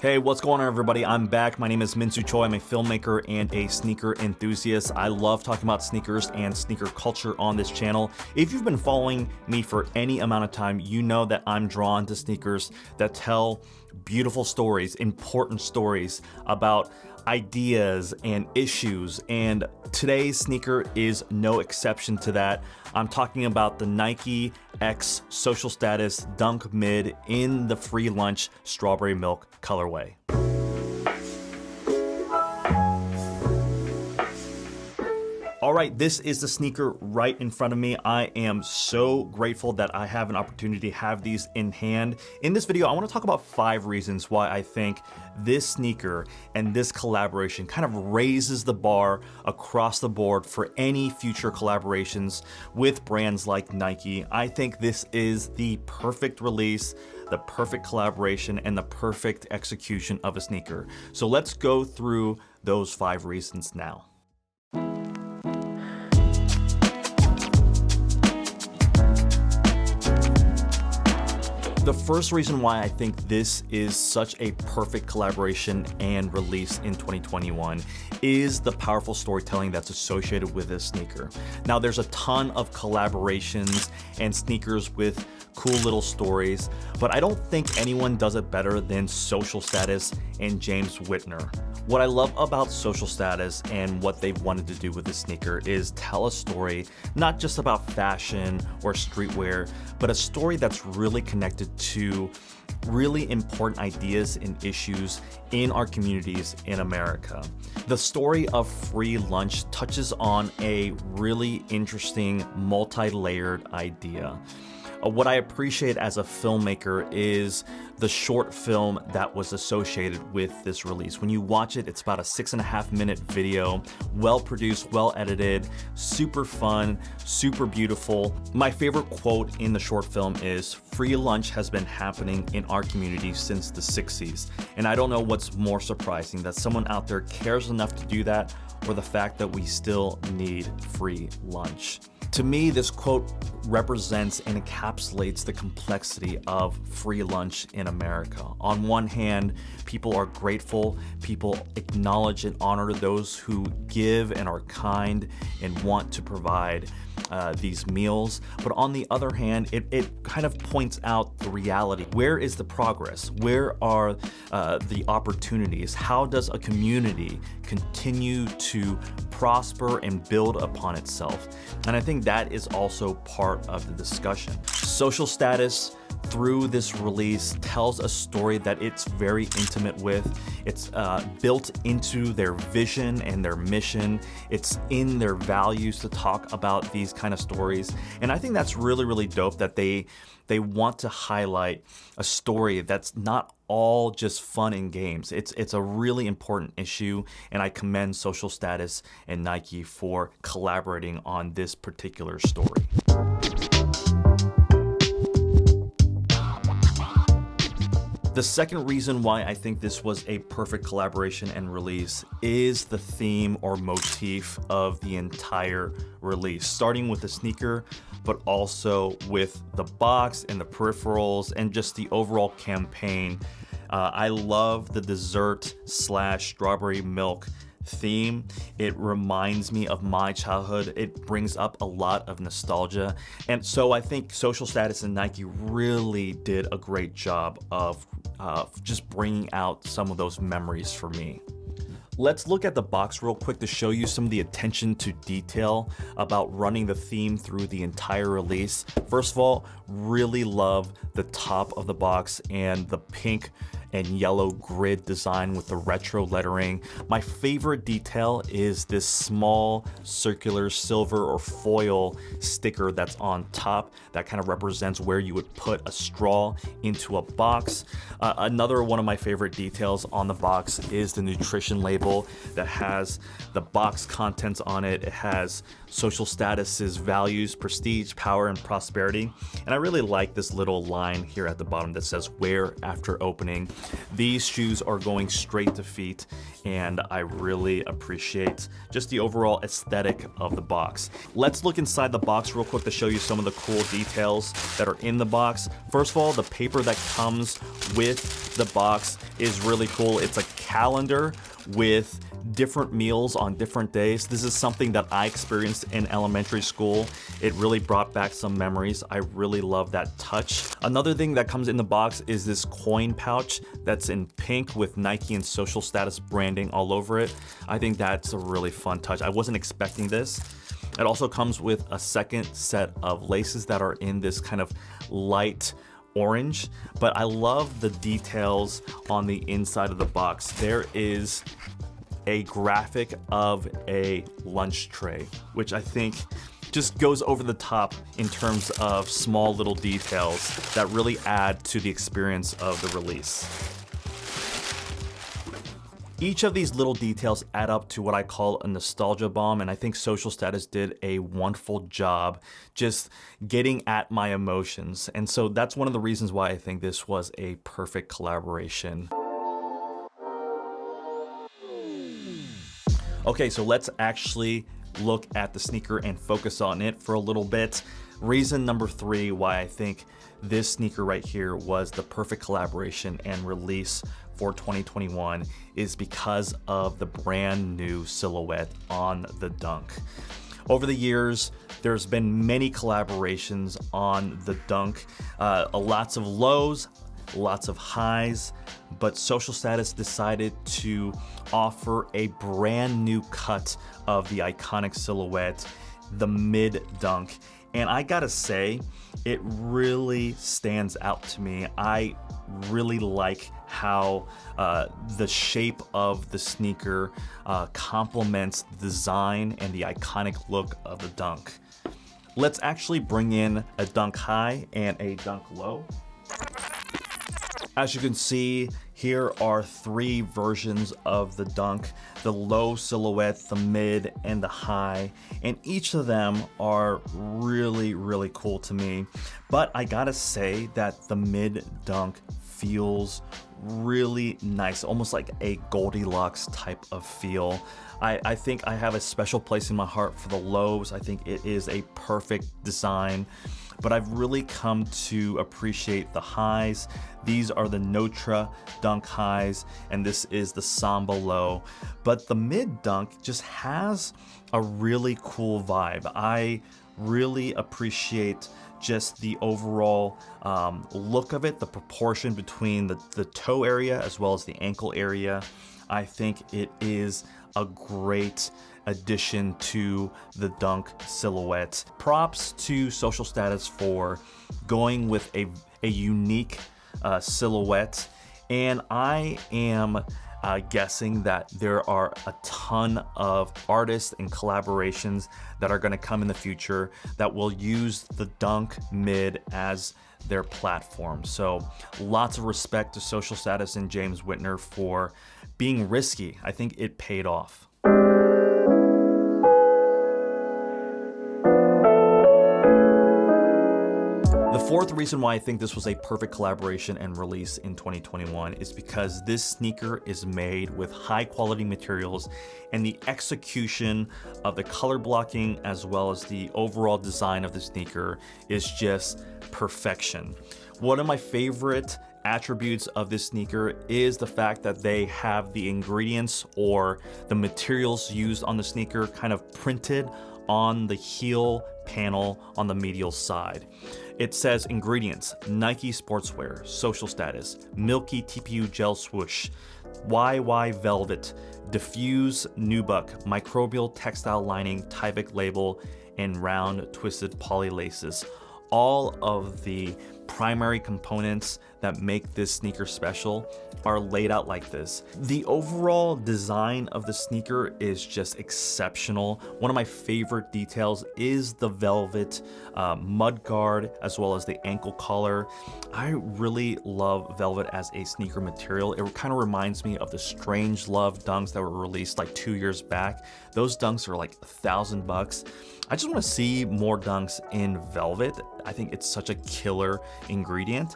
Hey, what's going on, everybody? I'm back. My name is Minsu Choi. I'm a filmmaker and a sneaker enthusiast. I love talking about sneakers and sneaker culture on this channel. If you've been following me for any amount of time, you know that I'm drawn to sneakers that tell beautiful stories, important stories about ideas and issues, and today's sneaker is no exception to that. I'm talking about the Nike X Social Status Dunk Mid in the free lunch strawberry milk colorway. All right, this is the sneaker right in front of me. I am so grateful that I have an opportunity to have these in hand. In this video, I want to talk about 5 reasons why I think this sneaker and this collaboration kind of raises the bar across the board for any future collaborations with brands like Nike. I think this is the perfect release, the perfect collaboration, and the perfect execution of a sneaker. So let's go through those 5 reasons now. The first reason why I think this is such a perfect collaboration and release in 2021 is the powerful storytelling that's associated with this sneaker. Now, there's a ton of collaborations and sneakers with cool little stories, but I don't think anyone does it better than Social Status and James Whitner. What I love about Social Status and what they've wanted to do with this sneaker is tell a story not just about fashion or streetwear, but a story that's really connected to really important ideas and issues in our communities in America. The story of free lunch touches on a really interesting multi-layered idea. What I appreciate as a filmmaker is the short film that was associated with this release. When you watch it, it's about a 6.5-minute video, well produced, well edited, super fun, super beautiful. My favorite quote in the short film is, "Free lunch has been happening in our community since the 60s. And I don't know what's more surprising, that someone out there cares enough to do that, or the fact that we still need free lunch." To me, this quote represents and encapsulates the complexity of free lunch in America. On one hand, people are grateful, people acknowledge and honor those who give and are kind and want to provide these meals. But on the other hand, it kind of points out the reality. Where is the progress? Where are the opportunities? How does a community continue to prosper and build upon itself? And I think that is also part of the discussion. Social Status, through this release, tells a story that it's very intimate with. It's built into their vision and their mission. It's in their values to talk about these kind of stories. And I think that's really, really dope that they want to highlight a story that's not all just fun and games. It's a really important issue, and I commend Social Status and Nike for collaborating on this particular story. The second reason why I think this was a perfect collaboration and release is the theme or motif of the entire release, starting with the sneaker, but also with the box and the peripherals and just the overall campaign. I love the dessert / strawberry milk theme. It reminds me of my childhood. It brings up a lot of nostalgia. And so I think Social Status and Nike really did a great job of just bringing out some of those memories for me. Let's look at the box real quick to show you some of the attention to detail about running the theme through the entire release. First of all, really love the top of the box and the pink and yellow grid design with the retro lettering. My favorite detail is this small circular silver or foil sticker that's on top that kind of represents where you would put a straw into a box. Another one of my favorite details on the box is the nutrition label that has the box contents on it. It has social statuses, values, prestige, power, and prosperity. And I really like this little line here at the bottom that says wear after opening. These shoes are going straight to feet, and I really appreciate just the overall aesthetic of the box. Let's look inside the box real quick to show you some of the cool details that are in the box. First of all, the paper that comes with the box is really cool. It's a calendar with different meals on different days. This is something that I experienced in elementary school. It really brought back some memories. I really love that touch. Another thing that comes in the box is this coin pouch that's in pink with Nike and social status branding all over it. I think that's a really fun touch. I wasn't expecting this. It also comes with a second set of laces that are in this kind of light orange, but I love the details on the inside of the box. There is a graphic of a lunch tray, which I think just goes over the top in terms of small little details that really add to the experience of the release. Each of these little details add up to what I call a nostalgia bomb, and I think Social Status did a wonderful job just getting at my emotions. And so that's one of the reasons why I think this was a perfect collaboration. Okay, so let's actually look at the sneaker and focus on it for a little bit. Reason number 3 why I think this sneaker right here was the perfect collaboration and release for 2021 is because of the brand new silhouette on the Dunk. Over the years, there's been many collaborations on the Dunk, lots of lows, lots of highs, but Social Status decided to offer a brand new cut of the iconic silhouette, the mid Dunk. And I gotta say, it really stands out to me. I really like how the shape of the sneaker complements the design and the iconic look of the Dunk. Let's actually bring in a Dunk high and a Dunk low. As you can see, here are 3 versions of the Dunk: the low silhouette, the mid, and the high. And each of them are really, really cool to me. But I gotta say that the mid Dunk feels really nice, almost like a Goldilocks type of feel. I think I have a special place in my heart for the lows. I think it is a perfect design. But I've really come to appreciate the highs. These are the Notre Dunk highs, and this is the Samba low. But the mid Dunk just has a really cool vibe. I really appreciate just the overall look of it, the proportion between the toe area as well as the ankle area. I think it is a great addition to the Dunk silhouette. Props to Social Status for going with a unique silhouette, and I am guessing that there are a ton of artists and collaborations that are going to come in the future that will use the Dunk mid as their platform. So lots of respect to Social Status and James Whitner for being risky. I think it paid off. The fourth reason why I think this was a perfect collaboration and release in 2021 is because this sneaker is made with high quality materials, and the execution of the color blocking as well as the overall design of the sneaker is just perfection. One of my favorite attributes of this sneaker is the fact that they have the ingredients or the materials used on the sneaker kind of printed on the heel panel on the medial side. It says ingredients: Nike sportswear, Social Status, Milky TPU gel swoosh, YY velvet, diffuse nubuck, microbial textile lining, Tyvek label, and round twisted poly laces. All of the primary components that make this sneaker special are laid out like this. The overall design of the sneaker is just exceptional. One of my favorite details is the velvet mud guard, as well as the ankle collar. I really love velvet as a sneaker material. It kind of reminds me of the Strange Love dunks that were released like 2 years back. Those dunks are like $1,000. I just want to see more dunks in velvet. I think it's such a killer ingredient.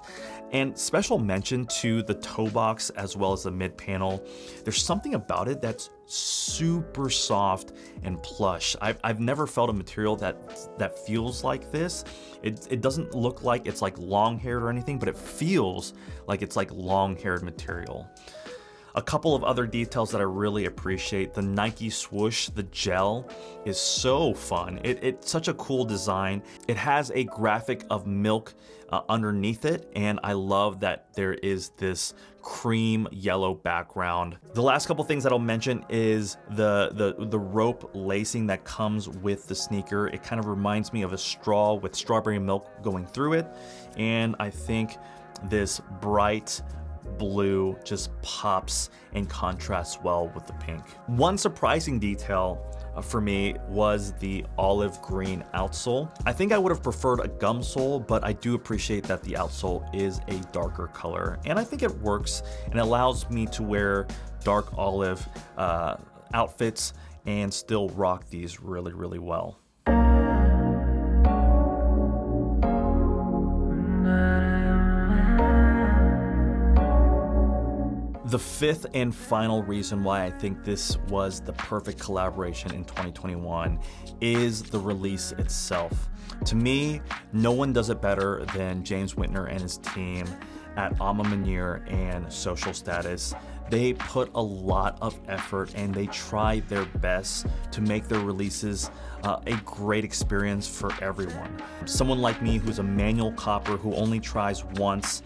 And special mention to the toe box as well as the mid panel. There's something about it that's super soft and plush. I've never felt a material that feels like this. It doesn't look like it's like long-haired or anything, but it feels like it's like long-haired material. A couple of other details that I really appreciate. The Nike swoosh, the gel, is so fun. It's such a cool design. It has a graphic of milk underneath it, and I love that there is this cream yellow background. The last couple things that I'll mention is the rope lacing that comes with the sneaker. It kind of reminds me of a straw with strawberry milk going through it, and I think this bright blue just pops and contrasts well with the pink. One surprising detail for me was the olive green outsole. I think I would have preferred a gum sole, but I do appreciate that the outsole is a darker color, and I think it works and allows me to wear dark olive outfits and still rock these really, really well. The fifth and final reason why I think this was the perfect collaboration in 2021 is the release itself. To me, no one does it better than James Whitner and his team at Alma Maniere and Social Status. They put a lot of effort and they try their best to make their releases a great experience for everyone. Someone like me who's a manual copper who only tries once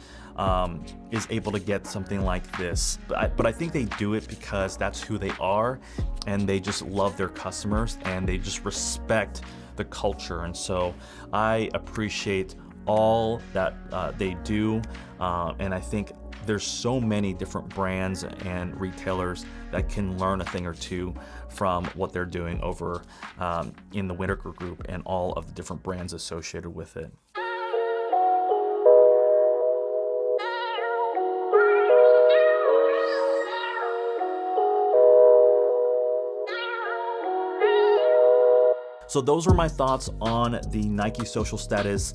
is able to get something like this. But I think they do it because that's who they are, and they just love their customers and they just respect the culture. And so I appreciate all that they do, and I think there's so many different brands and retailers that can learn a thing or two from what they're doing over in the Whitaker Group and all of the different brands associated with it. So those were my thoughts on the Nike Social Status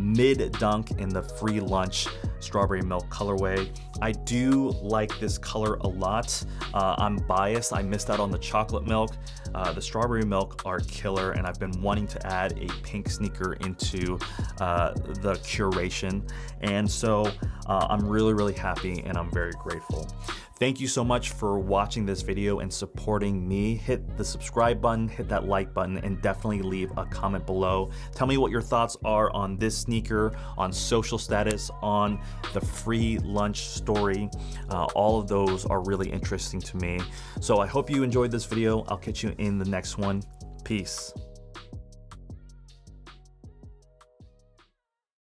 mid dunk in the free lunch strawberry milk colorway. I do like this color a lot. I'm biased. I missed out on the chocolate milk. The strawberry milk are killer, and I've been wanting to add a pink sneaker into the curation. And so I'm really, really happy, and I'm very grateful. Thank you so much for watching this video and supporting me. Hit the subscribe button, hit that like button, and definitely leave a comment below. Tell me what your thoughts are on this sneaker, on Social Status, on the free lunch story. All of those are really interesting to me. So I hope you enjoyed this video. I'll catch you in the next one. Peace.